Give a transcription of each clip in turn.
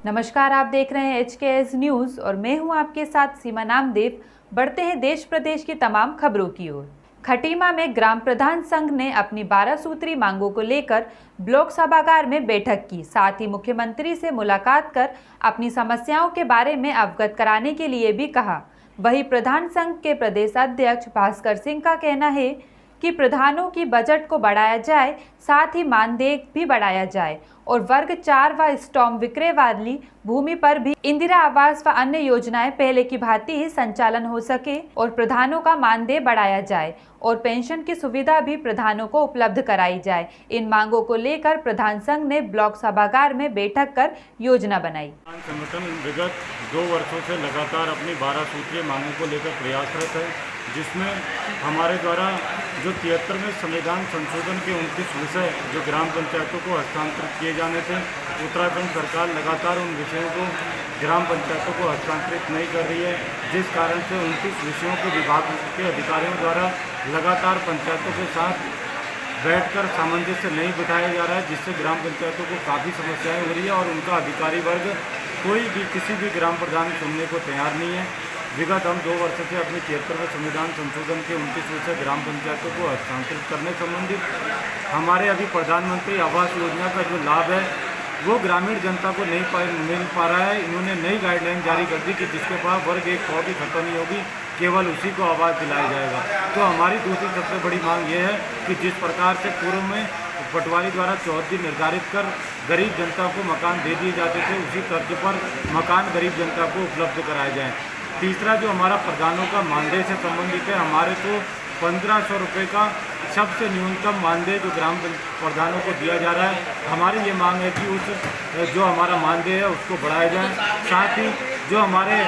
नमस्कार, आप देख रहे हैं HKS न्यूज और मैं हूं आपके साथ सीमा नामदेव। बढ़ते हैं देश प्रदेश की तमाम खबरों की ओर। खटीमा में ग्राम प्रधान संघ ने अपनी 12 सूत्री मांगों को लेकर ब्लॉक सभागार में बैठक की। साथ ही मुख्यमंत्री से मुलाकात कर अपनी समस्याओं के बारे में अवगत कराने के लिए भी कहा। वहीं प्रधान संघ के प्रदेश अध्यक्ष भास्कर सिंह का कहना है कि प्रधानों की बजट को बढ़ाया जाए, साथ ही मानदेय भी बढ़ाया जाए और वर्ग 4 व स्टॉम विक्रय वाली भूमि पर भी इंदिरा आवास व अन्य योजनाएं पहले की भांति ही संचालन हो सके और प्रधानों का मानदेय बढ़ाया जाए और पेंशन की सुविधा भी प्रधानों को उपलब्ध कराई जाए। इन मांगों को लेकर प्रधान संघ ने ब्लॉक सभागार में बैठक कर योजना बनाई। संगठन विगत 2 वर्षों से लगातार अपनी 12 सूत्रीय मांगों को लेकर प्रयासरत है, जिसमें हमारे द्वारा जो 73वें संविधान संशोधन के 29 विषय जो ग्राम पंचायतों को हस्तांतरित किए जाने थे, उत्तराखंड सरकार लगातार उन विषयों को ग्राम पंचायतों को हस्तांतरित नहीं कर रही है, जिस कारण से 29 विषयों के विभाग के अधिकारियों द्वारा लगातार पंचायतों के साथ बैठकर सामंजस्य नहीं बिठाया जा रहा है, जिससे ग्राम पंचायतों को काफ़ी समस्याएं हो रही है और उनका अधिकारी वर्ग कोई भी किसी भी ग्राम प्रधान सुनने को तैयार नहीं है। विगत हम 2 वर्ष से अपने 73वें संविधान संशोधन के 29 विषय ग्राम पंचायतों को हस्तांतरित करने संबंधित हमारे अभी प्रधानमंत्री आवास योजना का जो लाभ है वो ग्रामीण जनता को नहीं मिल पा रहा है। इन्होंने नई गाइडलाइन जारी कर दी कि जिसके पास वर्ग 1 100 की खत्म नहीं होगी, केवल उसी को आवास दिलाया जाएगा। तो हमारी दूसरी सबसे बड़ी मांग ये है कि जिस प्रकार से पूर्व में पटवारी द्वारा चौहद्दी निर्धारित कर गरीब जनता को मकान दे दिए जाते थे, उसी तर्ज पर मकान गरीब जनता को उपलब्ध कराए जाएँ। तीसरा जो हमारा प्रधानों का मानदेय से संबंधित है, हमारे को 1500 रुपये का सबसे न्यूनतम मानदेय जो ग्राम प्रधानों को दिया जा रहा है। हमारी ये मांग है कि उस जो हमारा मानदेय है उसको बढ़ाया जाए। साथ ही जो हमारे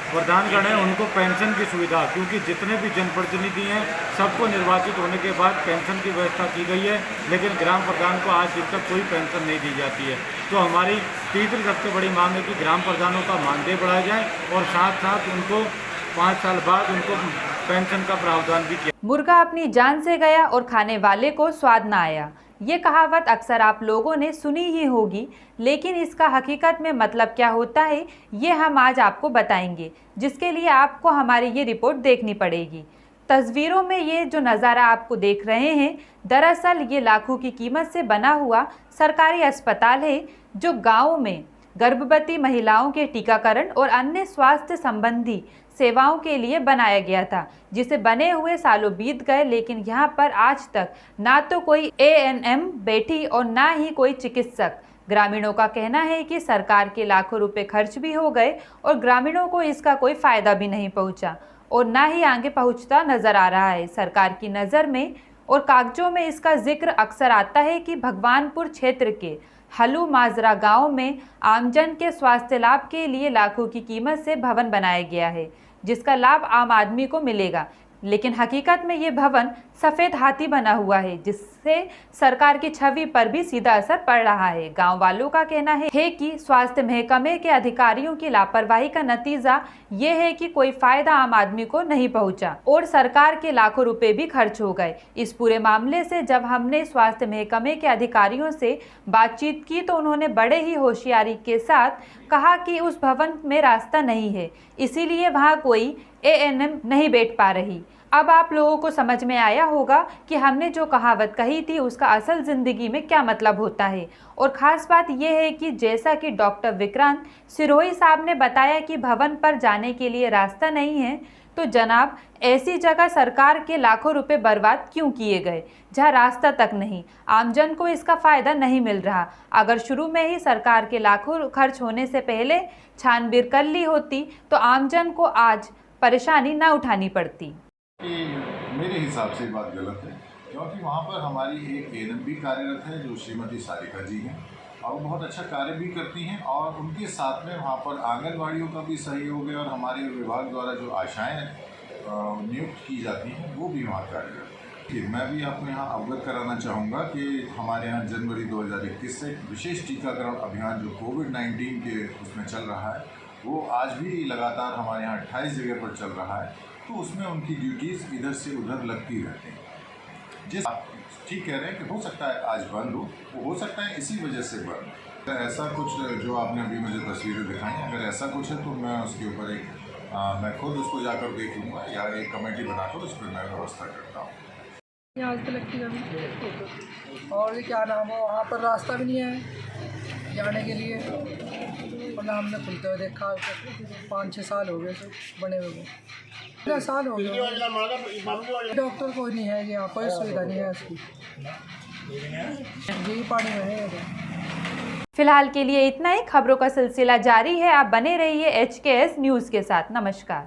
प्रधानगण हैं उनको पेंशन की सुविधा, क्योंकि जितने भी जनप्रतिनिधि हैं सबको निर्वाचित होने के बाद पेंशन की व्यवस्था की गई है, लेकिन ग्राम प्रधान को आज दिन तक कोई पेंशन नहीं दी जाती है। तो हमारी तीसरी सबसे बड़ी मांग है कि ग्राम प्रधानों का मानदेय बढ़ाया जाए और साथ साथ उनको 5 साल बाद उनको पेंशन का प्रावधान भी किया। मुर्गा अपनी जान से गया और खाने वाले को स्वाद न आया, ये कहावत अक्सर आप लोगों ने सुनी ही होगी, लेकिन इसका हकीकत में मतलब क्या होता है ये हम आज आपको बताएंगे, जिसके लिए आपको हमारी ये रिपोर्ट देखनी पड़ेगी। तस्वीरों में ये जो नज़ारा आपको देख रहे हैं, दरअसल ये लाखों की कीमत से बना हुआ सरकारी अस्पताल है, जो गाँव में गर्भवती महिलाओं के टीकाकरण और अन्य स्वास्थ्य संबंधी सेवाओं के लिए बनाया गया था, जिसे बने हुए सालों बीत गए, लेकिन यहाँ पर आज तक ना तो कोई ANM बैठी और ना ही कोई चिकित्सक। ग्रामीणों का कहना है कि सरकार के लाखों रुपए खर्च भी हो गए और ग्रामीणों को इसका कोई फायदा भी नहीं पहुँचा और ना ही आगे पहुँचता नजर आ रहा है। सरकार की नज़र में और कागजों में इसका जिक्र अक्सर आता है कि भगवानपुर क्षेत्र के हलू माजरा गांव में आमजन के स्वास्थ्य लाभ के लिए लाखों की कीमत से भवन बनाया गया है, जिसका लाभ आम आदमी को मिलेगा, लेकिन हकीकत में ये भवन सफ़ेद हाथी बना हुआ है, जिससे सरकार की छवि पर भी सीधा असर पड़ रहा है। गांव वालों का कहना है कि स्वास्थ्य महकमे के अधिकारियों की लापरवाही का नतीजा ये है कि कोई फायदा आम आदमी को नहीं पहुंचा और सरकार के लाखों रुपए भी खर्च हो गए। इस पूरे मामले से जब हमने स्वास्थ्य महकमे के अधिकारियों से बातचीत की तो उन्होंने बड़े ही होशियारी के साथ कहा कि उस भवन में रास्ता नहीं है, इसीलिए वहाँ कोई ANM नहीं बैठ पा रही। अब आप लोगों को समझ में आया होगा कि हमने जो कहावत कही थी उसका असल ज़िंदगी में क्या मतलब होता है। और ख़ास बात यह है कि जैसा कि डॉक्टर विक्रांत सिरोही साहब ने बताया कि भवन पर जाने के लिए रास्ता नहीं है, तो जनाब ऐसी जगह सरकार के लाखों रुपए बर्बाद क्यों किए गए जहां रास्ता तक नहीं, आमजन को इसका फ़ायदा नहीं मिल रहा। अगर शुरू में ही सरकार के लाखों खर्च होने से पहले छानबीन कर ली होती तो आमजन को आज परेशानी ना उठानी पड़ती। मेरे हिसाब से बात गलत है, क्योंकि वहाँ पर हमारी एक ANM भी कार्यरत है जो श्रीमती सारिका जी हैं और बहुत अच्छा कार्य भी करती हैं, और उनके साथ में वहाँ पर आंगनवाड़ियों का भी सहयोग है और हमारे विभाग द्वारा जो आशाएं नियुक्त की जाती हैं वो भी वहाँ कार्यरत है। मैं भी आपको यहाँ अवगत कराना चाहूँगा कि हमारे यहाँ जनवरी 2021 से विशेष टीकाकरण अभियान जो कोविड-19 के उसमें चल रहा है वो आज भी लगातार हमारे यहाँ 28 जगह पर चल रहा है, तो उसमें उनकी ड्यूटीज़ इधर से उधर लगती रहती हैं। जिस ठीक कह रहे हैं कि हो सकता है आज बंद हो, वो हो सकता है इसी वजह से बंद। ऐसा कुछ जो आपने अभी मुझे तस्वीरें दिखाई, अगर ऐसा कुछ है तो मैं उसके ऊपर मैं खुद उसको जाकर देख लूँगा या एक कमेटी बनाकर उस पर मैं व्यवस्था करता हूँ। आज तक लगती है और ये क्या नाम है, वहाँ पर रास्ता भी नहीं है जाने के लिए, और हमने खुलते हुए देखा। 5-6 साल हो गए तो बने हुए, इतना साल हो गया। डॉक्टर कोई नहीं है यहाँ, कोई सुविधा नहीं है उसकी, यही पानी में है। फिलहाल के लिए इतना ही। खबरों का सिलसिला जारी है, आप बने रहिए HKS न्यूज़ के साथ। नमस्कार।